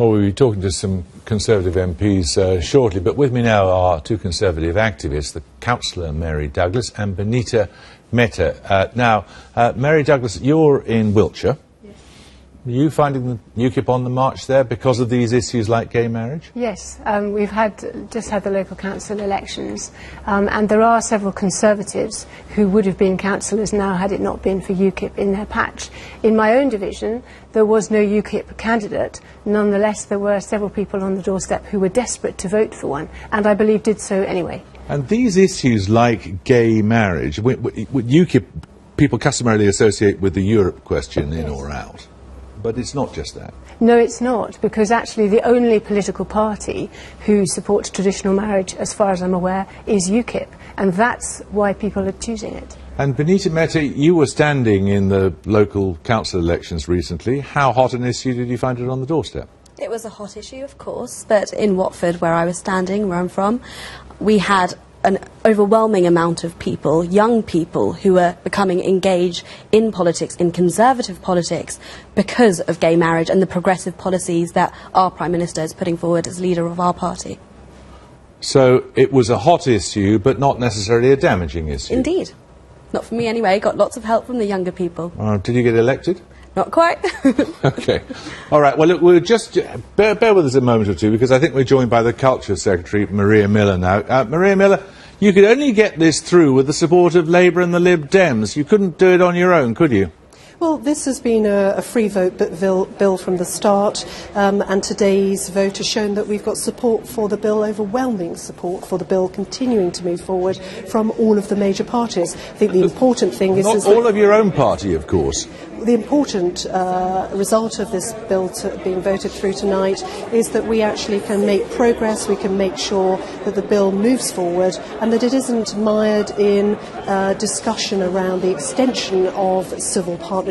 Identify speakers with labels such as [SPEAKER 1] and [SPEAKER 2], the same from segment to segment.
[SPEAKER 1] Well, we'll be talking to some Conservative MPs shortly, but with me now are two Conservative activists, the Councillor Mary Douglas and Benita Mehta. Mary Douglas, you're in Wiltshire.
[SPEAKER 2] Yes.
[SPEAKER 1] Are you finding the UKIP on the march there because of these issues like gay marriage?
[SPEAKER 2] Yes, we've just had the local council elections, and there are several Conservatives who would have been councillors now had it not been for UKIP in their patch. In my own division, there was no UKIP candidate. Nonetheless, there were several people on the doorstep who were desperate to vote for one, and I believe did so anyway.
[SPEAKER 1] And these issues like gay marriage, with UKIP, people customarily associate with the Europe question, in or out. But it's not just that.
[SPEAKER 2] No, it's not, because actually the only political party who supports traditional marriage, as far as I'm aware, is UKIP, and that's why people are choosing it.
[SPEAKER 1] And Benita Mehta, you were standing in the local council elections recently. How hot an issue did you find it on the doorstep?
[SPEAKER 3] It was a hot issue, of course, but in Watford, where I was standing, where I'm from, we had an overwhelming amount of people, young people, who were becoming engaged in politics, in Conservative politics, because of gay marriage and the progressive policies that our Prime Minister is putting forward as leader of our party.
[SPEAKER 1] So it was a hot issue, but not necessarily a damaging issue?
[SPEAKER 3] Indeed. Not for me anyway. Got lots of help from the younger people.
[SPEAKER 1] Did you get elected?
[SPEAKER 3] Not quite.
[SPEAKER 1] OK. All right, well, look, we'll just bear with us a moment or two, because I think we're joined by the Culture Secretary, Maria Miller, now. Maria Miller, you could only get this through with the support of Labour and the Lib Dems. You couldn't do it on your own, could you?
[SPEAKER 4] Well, this has been a free vote bill from the start, and today's vote has shown that we've got support for the bill, overwhelming support for the bill continuing to move forward from all of the major parties. I think the important thing is...
[SPEAKER 1] Not all of your own party, of course.
[SPEAKER 4] The important result of this bill being voted through tonight is that we actually can make progress, we can make sure that the bill moves forward and that it isn't mired in discussion around the extension of civil partnerships,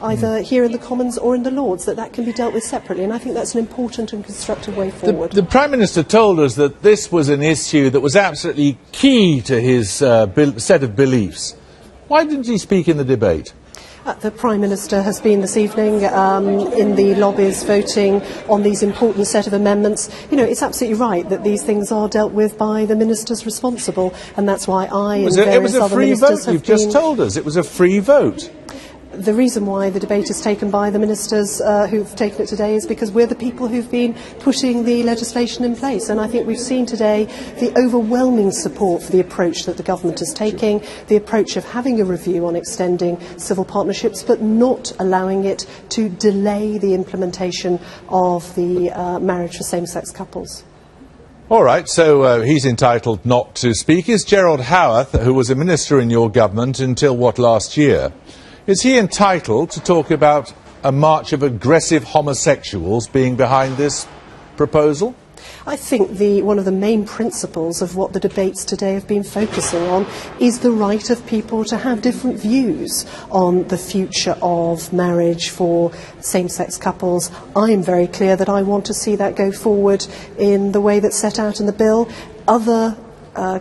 [SPEAKER 4] either here in the Commons or in the Lords, that can be dealt with separately, and I think that's an important and constructive way forward.
[SPEAKER 1] The Prime Minister told us that this was an issue that was absolutely key to his set of beliefs. Why didn't he speak in the debate?
[SPEAKER 4] The Prime Minister has been this evening in the lobbies voting on these important set of amendments. You know, it's absolutely right that these things are dealt with by the ministers responsible, and that's why
[SPEAKER 1] it was a free vote. You've just told us it was a free vote.
[SPEAKER 4] The reason why the debate is taken by the ministers who've taken it today is because we're the people who've been putting the legislation in place, and I think we've seen today the overwhelming support for the approach that the government is taking, the approach of having a review on extending civil partnerships but not allowing it to delay the implementation of the marriage for same-sex couples.
[SPEAKER 1] All right, so he's entitled not to speak. Is Gerald Howarth, who was a minister in your government until last year, is he entitled to talk about a march of aggressive homosexuals being behind this proposal?
[SPEAKER 4] I think one of the main principles of what the debates today have been focusing on is the right of people to have different views on the future of marriage for same-sex couples. I am very clear that I want to see that go forward in the way that's set out in the bill. Other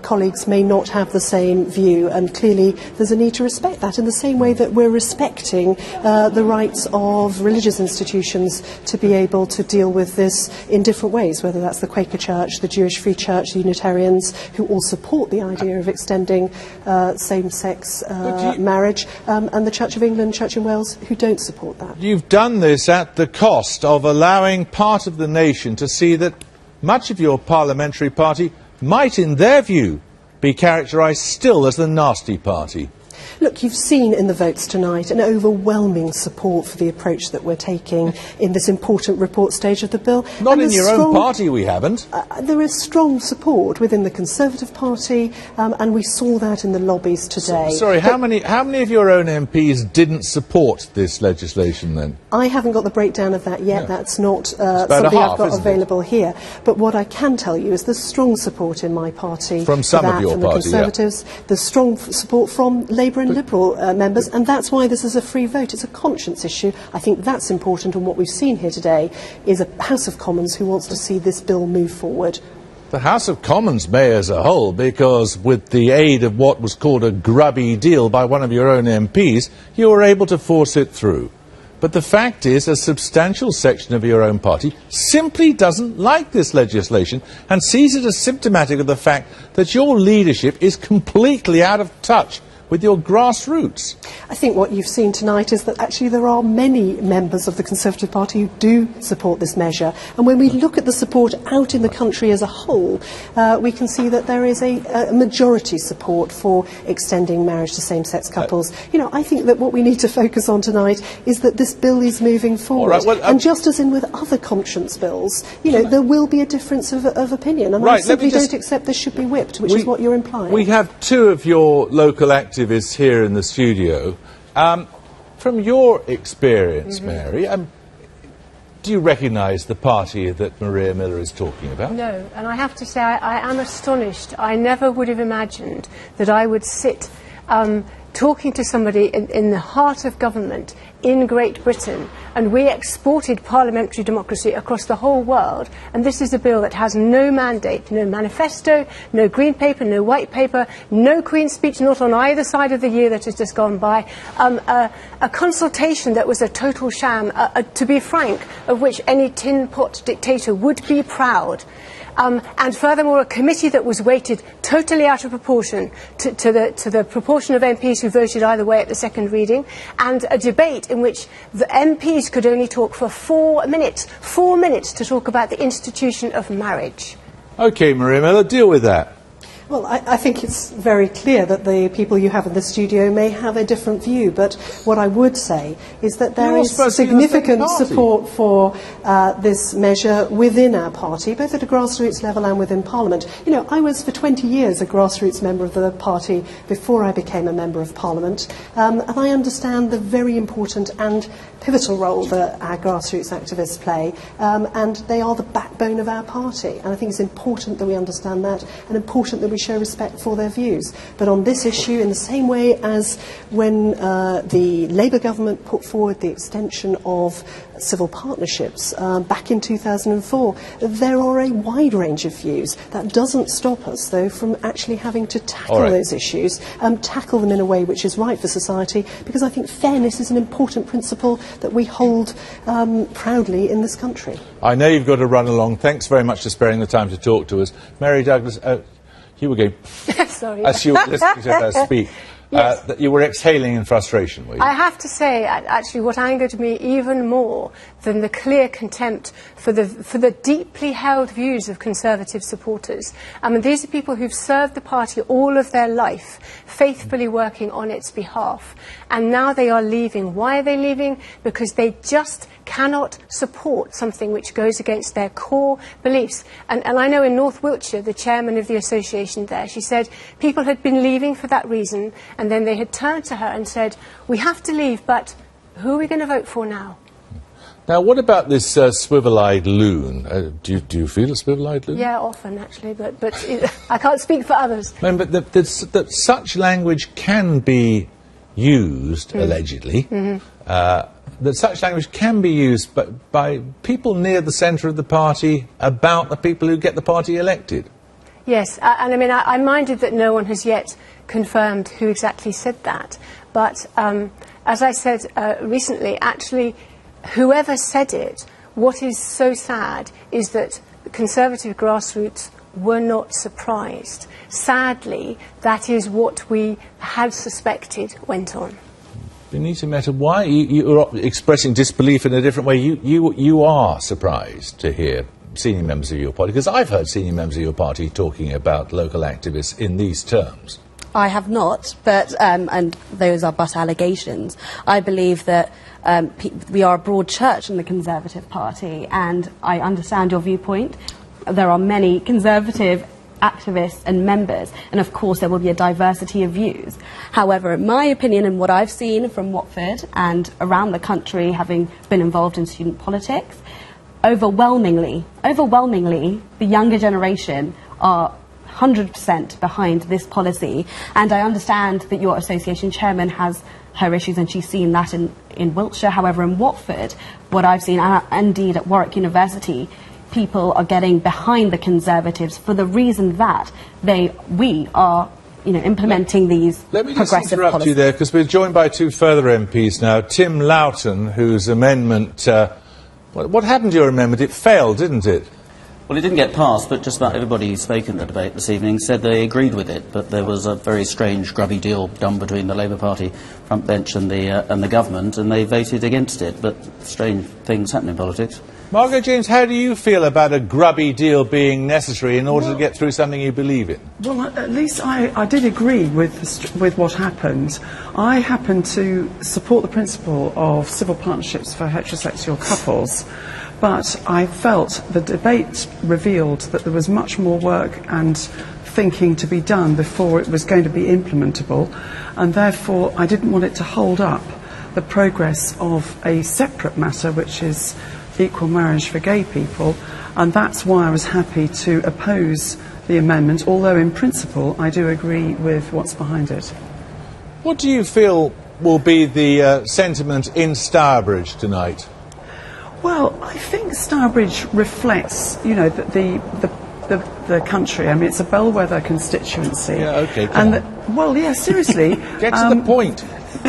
[SPEAKER 4] colleagues may not have the same view, and clearly there's a need to respect that in the same way that we're respecting the rights of religious institutions to be able to deal with this in different ways, whether that's the Quaker Church, the Jewish Free Church, the Unitarians, who all support the idea of extending same-sex marriage, and the Church of England, Church in Wales, who don't support that.
[SPEAKER 1] You've done this at the cost of allowing part of the nation to see that much of your parliamentary party might, in their view, be characterised still as the nasty party.
[SPEAKER 4] Look, you've seen in the votes tonight an overwhelming support for the approach that we're taking in this important report stage of the bill.
[SPEAKER 1] Not in your own party, we haven't.
[SPEAKER 4] There is strong support within the Conservative Party, and we saw that in the lobbies today.
[SPEAKER 1] Sorry, how many of your own MPs didn't support this legislation then?
[SPEAKER 4] I haven't got the breakdown of that yet.
[SPEAKER 1] Yeah.
[SPEAKER 4] That's not something I've got available here. But what I can tell you is there's strong support in my party
[SPEAKER 1] from some of your
[SPEAKER 4] from the Conservatives. Yeah. There's strong support from Labour and Liberal members, and that's why this is a free vote. It's a conscience issue. I think that's important, and what we've seen here today is a House of Commons who wants to see this bill move forward.
[SPEAKER 1] The House of Commons may as a whole, because with the aid of what was called a grubby deal by one of your own MPs, you were able to force it through. But the fact is, a substantial section of your own party simply doesn't like this legislation and sees it as symptomatic of the fact that your leadership is completely out of touch with your grassroots.
[SPEAKER 4] I think what you've seen tonight is that actually there are many members of the Conservative Party who do support this measure. And when we look at the support out in the country as a whole, we can see that there is a majority support for extending marriage to same-sex couples. You know, I think that what we need to focus on tonight is that this bill is moving forward.
[SPEAKER 1] All right, well,
[SPEAKER 4] and just as in with other conscience bills, you know, there will be a difference of opinion. And I simply don't accept this should be whipped, which is what you're implying.
[SPEAKER 1] We have two of your local activists here in the studio. From your experience, Mary, do you recognise the party that Maria Miller is talking about?
[SPEAKER 2] No, and I have to say I am astonished. I never would have imagined that I would sit talking to somebody in the heart of government in Great Britain, and we exported parliamentary democracy across the whole world, and this is a bill that has no mandate, no manifesto, no green paper, no white paper, no Queen's speech, not on either side of the year that has just gone by, a consultation that was a total sham, to be frank, of which any tin pot dictator would be proud. And furthermore, a committee that was weighted totally out of proportion to the proportion of MPs who voted either way at the second reading, and a debate in which the MPs could only talk for 4 minutes to talk about the institution of marriage.
[SPEAKER 1] OK, Maria Miller, deal with that.
[SPEAKER 4] Well, I think it's very clear that the people you have in the studio may have a different view, but what I would say is that there is significant support for this measure within our party, both at a grassroots level and within Parliament. You know, I was for 20 years a grassroots member of the party before I became a member of Parliament, and I understand the very important and pivotal role that our grassroots activists play, and they are the backbone of our party. And I think it's important that we understand that, and important that we show respect for their views. But on this issue, in the same way as when the Labour government put forward the extension of civil partnerships back in 2004, there are a wide range of views. That doesn't stop us, though, from actually having to tackle those issues, tackle them in a way which is right for society, because I think fairness is an important principle that we hold proudly in this country.
[SPEAKER 1] I know you've got to run along. Thanks very much for sparing the time to talk to us. Mary Douglas, you were going...
[SPEAKER 2] Sorry.
[SPEAKER 1] As you were listening to her speak.
[SPEAKER 2] Yes.
[SPEAKER 1] That you were exhaling in frustration, were you?
[SPEAKER 2] I have to say, actually, what angered me even more than the clear contempt for the deeply held views of Conservative supporters. I mean, these are people who've served the party all of their life, faithfully working on its behalf, and now they are leaving. Why are they leaving? Because they just cannot support something which goes against their core beliefs. And I know in North Wiltshire, the chairman of the association there, she said people had been leaving for that reason, and then they had turned to her and said, we have to leave, but who are we going to vote for now?
[SPEAKER 1] Now, what about this swivel-eyed loon? Do you feel a swivel-eyed loon?
[SPEAKER 2] Yeah, often, actually, but I can't speak for others.
[SPEAKER 1] I mean, but that such language can be used, allegedly, that such language can be used by people near the centre of the party about the people who get the party elected.
[SPEAKER 2] Yes, and I mean, I'm minded that no one has yet confirmed who exactly said that. But as I said recently, actually, whoever said it, what is so sad is that the Conservative grassroots were not surprised. Sadly, that is what we had suspected went on.
[SPEAKER 1] Benita Mehta, why you are expressing disbelief in a different way? You are surprised to hear senior members of your party, because I've heard senior members of your party talking about local activists in these terms.
[SPEAKER 3] I have not, but and those are but allegations. I believe that we are a broad church in the Conservative Party, and I understand your viewpoint. There are many Conservative activists and members, and of course there will be a diversity of views. However, in my opinion and what I've seen from Watford and around the country, having been involved in student politics, overwhelmingly, the younger generation are 100% behind this policy, and I understand that your association chairman has her issues and she's seen that in Wiltshire. However, in Watford, what I've seen, and indeed at Warwick University, people are getting behind the Conservatives for the reason that we are implementing these
[SPEAKER 1] Let me
[SPEAKER 3] progressive
[SPEAKER 1] just interrupt
[SPEAKER 3] policies.
[SPEAKER 1] you there, because we're joined by two further MPs now. Tim Loughton, whose amendment... what happened to your amendment? It failed, didn't it?
[SPEAKER 5] Well, it didn't get passed, but just about everybody who spoke in the debate this evening said they agreed with it, but there was a very strange, grubby deal done between the Labour Party front bench and the government, and they voted against it. But strange things happen in politics.
[SPEAKER 1] Margaret James, how do you feel about a grubby deal being necessary in order to get through something you believe in?
[SPEAKER 6] Well, at least I did agree with what happened. I happen to support the principle of civil partnerships for heterosexual couples, but I felt the debate revealed that there was much more work and thinking to be done before it was going to be implementable, and therefore I didn't want it to hold up the progress of a separate matter, which is equal marriage for gay people, and that's why I was happy to oppose the amendment, although in principle I do agree with what's behind it.
[SPEAKER 1] What do you feel will be the sentiment in Stourbridge tonight?
[SPEAKER 6] Well, I think Stourbridge reflects, the country. I mean, it's a bellwether constituency.
[SPEAKER 1] Yeah, okay, come on.
[SPEAKER 6] Well, yeah, seriously.
[SPEAKER 1] Get to the point.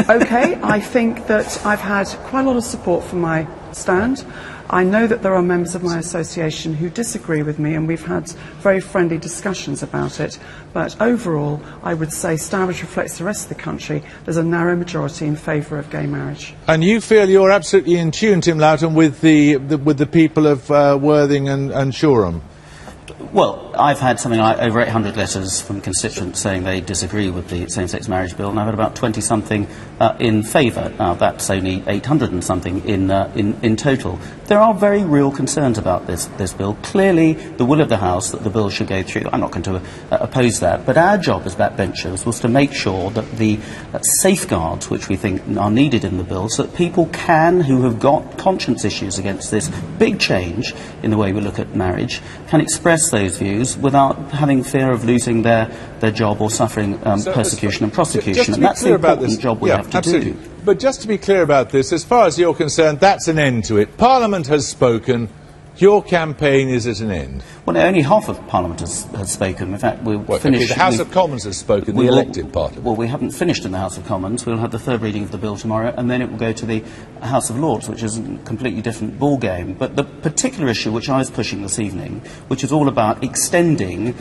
[SPEAKER 6] Okay, I think that I've had quite a lot of support for my stand. I know that there are members of my association who disagree with me, and we've had very friendly discussions about it. But overall, I would say Stourbridge reflects the rest of the country. There's a narrow majority in favour of gay marriage.
[SPEAKER 1] And you feel you're absolutely in tune, Tim Loughton, with the people of Worthing and Shoreham?
[SPEAKER 5] Well, I've had something like over 800 letters from constituents saying they disagree with the same-sex marriage bill, and I've had about 20-something in favour. Now, that's only 800 and something in total. There are very real concerns about this bill. Clearly, the will of the House that the bill should go through. I'm not going to oppose that, but our job as backbenchers was to make sure that the safeguards which we think are needed in the bill, so that people who have got conscience issues against this big change in the way we look at marriage, can express those views without having fear of losing their job or suffering persecution and prosecution. And that's the important job we have to do.
[SPEAKER 1] But just to be clear about this, as far as you're concerned, that's an end to it. Parliament has spoken. Your campaign is at an end.
[SPEAKER 5] Well, only half of Parliament has spoken. In fact, we've finished...
[SPEAKER 1] The House of Commons has spoken, the elected part.
[SPEAKER 5] Well, we haven't finished in the House of Commons. We'll have the third reading of the bill tomorrow, and then it will go to the House of Lords, which is a completely different ballgame. But the particular issue which I was pushing this evening, which is all about extending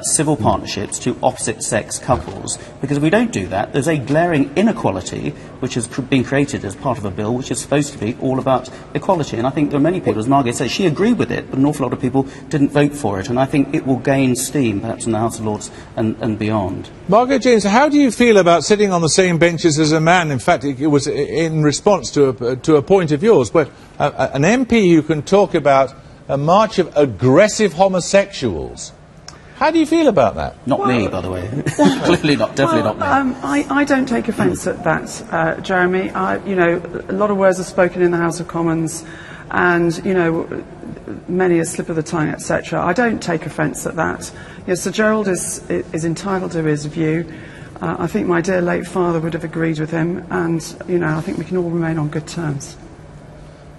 [SPEAKER 5] civil partnerships to opposite-sex couples, because if we don't do that, there's a glaring inequality which has been created as part of a bill which is supposed to be all about equality. And I think there are many people, as Margaret said, she agreed with it, but an awful lot of people didn't vote for it, and I think it will gain steam, perhaps in the House of Lords and beyond.
[SPEAKER 1] Margaret James, how do you feel about sitting on the same benches as a man? In fact, it was in response to a point of yours, where an MP who can talk about a march of aggressive homosexuals. How do you feel about that?
[SPEAKER 5] Not me, by the way. Clearly not, definitely not me.
[SPEAKER 6] I don't take offence at that, Jeremy. A lot of words are spoken in the House of Commons, and, many a slip of the tongue, etc. I don't take offence at that. Sir Gerald is entitled to his view. I think my dear late father would have agreed with him, and, I think we can all remain on good terms.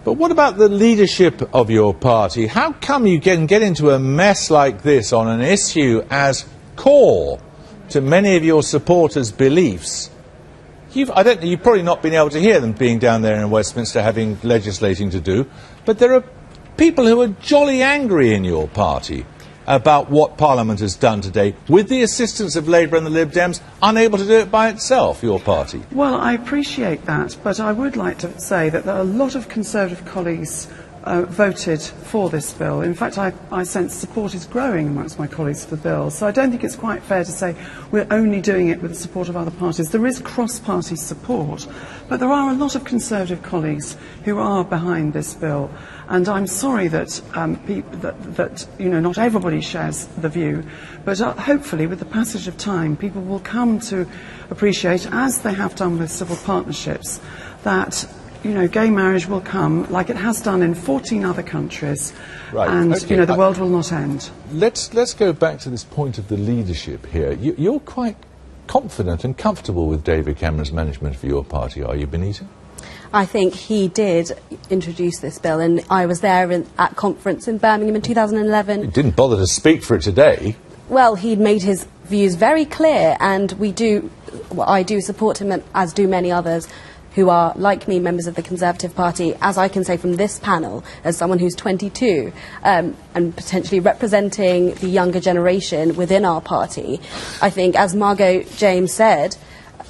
[SPEAKER 1] But what about the leadership of your party? How come you can get into a mess like this on an issue as core to many of your supporters' beliefs? You've probably not been able to hear them being down there in Westminster having legislating to do, but there are people who are jolly angry in your party about what Parliament has done today, with the assistance of Labour and the Lib Dems, unable to do it by itself, your party. Well,
[SPEAKER 6] I appreciate that, but I would like to say that there are a lot of Conservative colleagues voted for this bill. In fact, I sense support is growing amongst my colleagues for the bill, so I don't think it's quite fair to say we're only doing it with the support of other parties. There is cross-party support, but there are a lot of Conservative colleagues who are behind this bill, and I'm sorry that not everybody shares the view, but hopefully with the passage of time people will come to appreciate, as they have done with civil partnerships, that gay marriage will come, like it has done in 14 other countries, right, and okay. The world will not end.
[SPEAKER 1] Let's go back to this point of the leadership here. You're quite confident and comfortable with David Cameron's management of your party, are you, Benita?
[SPEAKER 3] I think he did introduce this bill, and I was there at conference in Birmingham in 2011.
[SPEAKER 1] He didn't bother to speak for it today.
[SPEAKER 3] Well, he'd made his views very clear, and I do support him, as do many others who are, like me, members of the Conservative Party, as I can say from this panel, as someone who's 22, and potentially representing the younger generation within our party. I think, as Margot James said,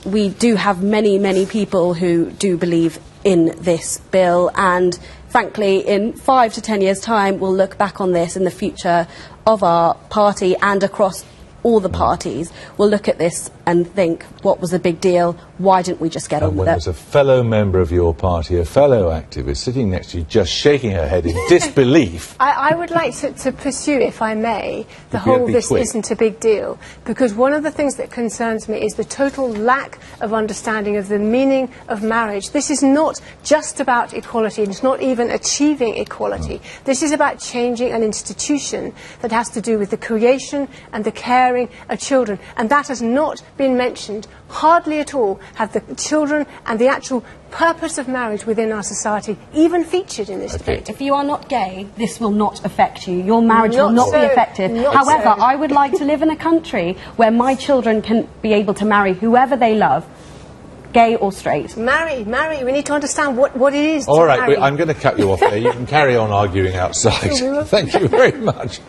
[SPEAKER 3] we do have many, many people who do believe in this bill, and frankly, in 5 to 10 years' time, we'll look back on this in the future of our party and across all the parties. We'll look at this and think, what was the big deal? Why didn't we just get on with it?
[SPEAKER 1] There's a fellow member of your party, a fellow activist, sitting next to you, just shaking her head in disbelief.
[SPEAKER 2] I would like to pursue, if I may, the whole "this isn't a big deal," because one of the things that concerns me is the total lack of understanding of the meaning of marriage. This is not just about equality, it's not even achieving equality. This is about changing an institution that has to do with the creation and the caring of children, and that has not been mentioned. Hardly at all have the children and the actual purpose of marriage within our society even featured in this debate.
[SPEAKER 3] If you are not gay, this will not affect you. Your marriage will not be affected. However, I would like to live in a country where my children can be able to marry whoever they love, gay or straight.
[SPEAKER 2] Marry. We need to understand what it is
[SPEAKER 1] All
[SPEAKER 2] to
[SPEAKER 1] right,
[SPEAKER 2] marry.
[SPEAKER 1] I'm going to cut you off there. You can carry on arguing outside. Thank you very much.